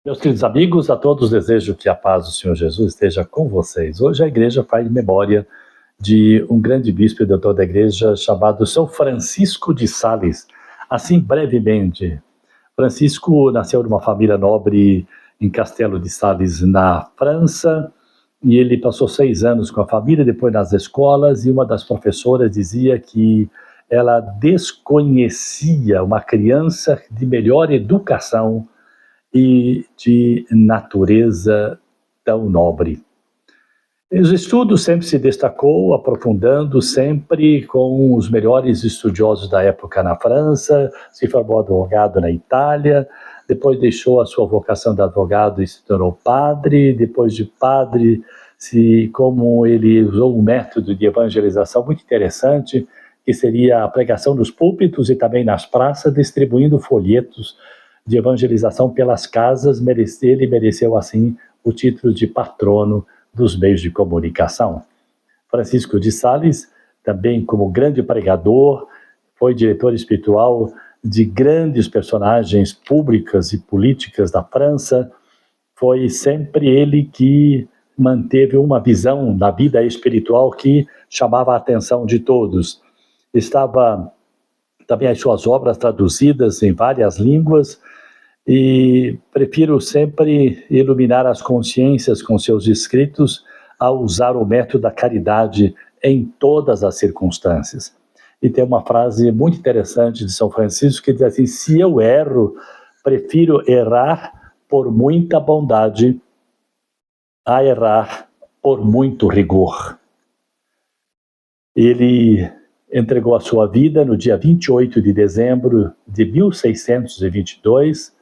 Meus queridos amigos, a todos desejo que a paz do Senhor Jesus esteja com vocês. Hoje a igreja faz memória de um grande bispo e doutor da igreja chamado São Francisco de Sales. Assim, brevemente, Francisco nasceu numa família nobre em Castelo de Sales, na França, e ele passou 6 anos com a família, depois nas escolas, e uma das professoras dizia que ela desconhecia uma criança de melhor educação e de natureza tão nobre. Os estudos sempre se destacou, aprofundando sempre com os melhores estudiosos da época na França, se formou advogado na Itália, depois deixou a sua vocação de advogado e se tornou padre, depois de padre, como ele usou um método de evangelização muito interessante, que seria a pregação nos púlpitos e também nas praças, distribuindo folhetos de evangelização pelas casas. Ele mereceu assim o título de patrono dos meios de comunicação. Francisco de Sales, também como grande pregador, foi diretor espiritual de grandes personagens públicas e políticas da França. Foi sempre ele que manteve uma visão da vida espiritual que chamava a atenção de todos. Estava também as suas obras traduzidas em várias línguas, e prefiro sempre iluminar as consciências com seus escritos ao usar o método da caridade em todas as circunstâncias. E tem uma frase muito interessante de São Francisco que diz assim: se eu erro, prefiro errar por muita bondade a errar por muito rigor. Ele entregou a sua vida no dia 28 de dezembro de 1622,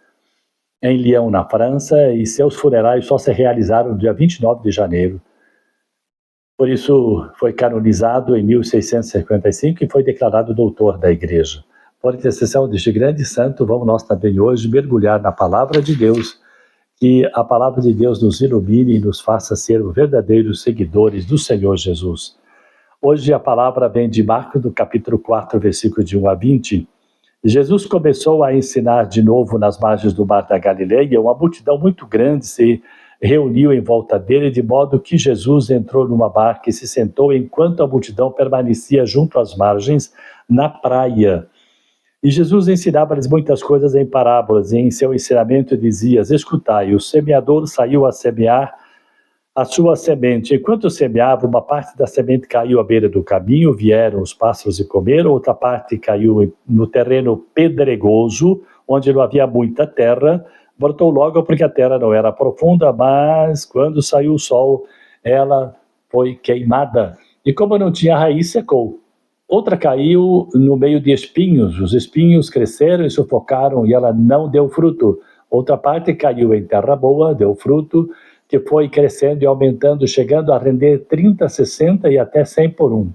em Lyon, na França, e seus funerais só se realizaram no dia 29 de janeiro. Por isso, foi canonizado em 1655 e foi declarado doutor da Igreja. Por intercessão deste grande santo, vamos nós também hoje mergulhar na Palavra de Deus, que a Palavra de Deus nos ilumine e nos faça ser verdadeiros seguidores do Senhor Jesus. Hoje a palavra vem de Marcos, do capítulo 4, versículo de 1 a 20, Jesus começou a ensinar de novo nas margens do mar da Galileia. Uma multidão muito grande se reuniu em volta dele, de modo que Jesus entrou numa barca e se sentou enquanto a multidão permanecia junto às margens, na praia. E Jesus ensinava-lhes muitas coisas em parábolas, e em seu ensinamento dizia: escutai, o semeador saiu a semear a sua semente. Enquanto semeava, uma parte da semente caiu à beira do caminho, vieram os pássaros e comeram, outra parte caiu no terreno pedregoso, onde não havia muita terra, brotou logo porque a terra não era profunda, mas quando saiu o sol, ela foi queimada, e como não tinha raiz, secou. Outra caiu no meio de espinhos, os espinhos cresceram e sufocaram, e ela não deu fruto. Outra parte caiu em terra boa, deu fruto, que foi crescendo e aumentando, chegando a render 30, 60 e até 100 por um.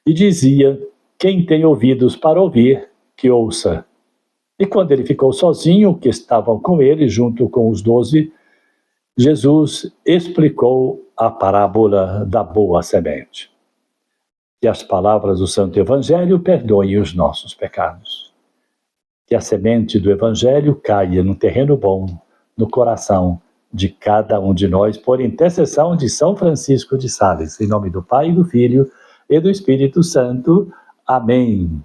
E dizia: quem tem ouvidos para ouvir, que ouça. E quando ele ficou sozinho, que estavam com ele, junto com os 12, Jesus explicou a parábola da boa semente. Que as palavras do Santo Evangelho perdoem os nossos pecados. Que a semente do Evangelho caia no terreno bom, no coração de cada um de nós, por intercessão de São Francisco de Sales. Em nome do Pai, do Filho e do Espírito Santo. Amém.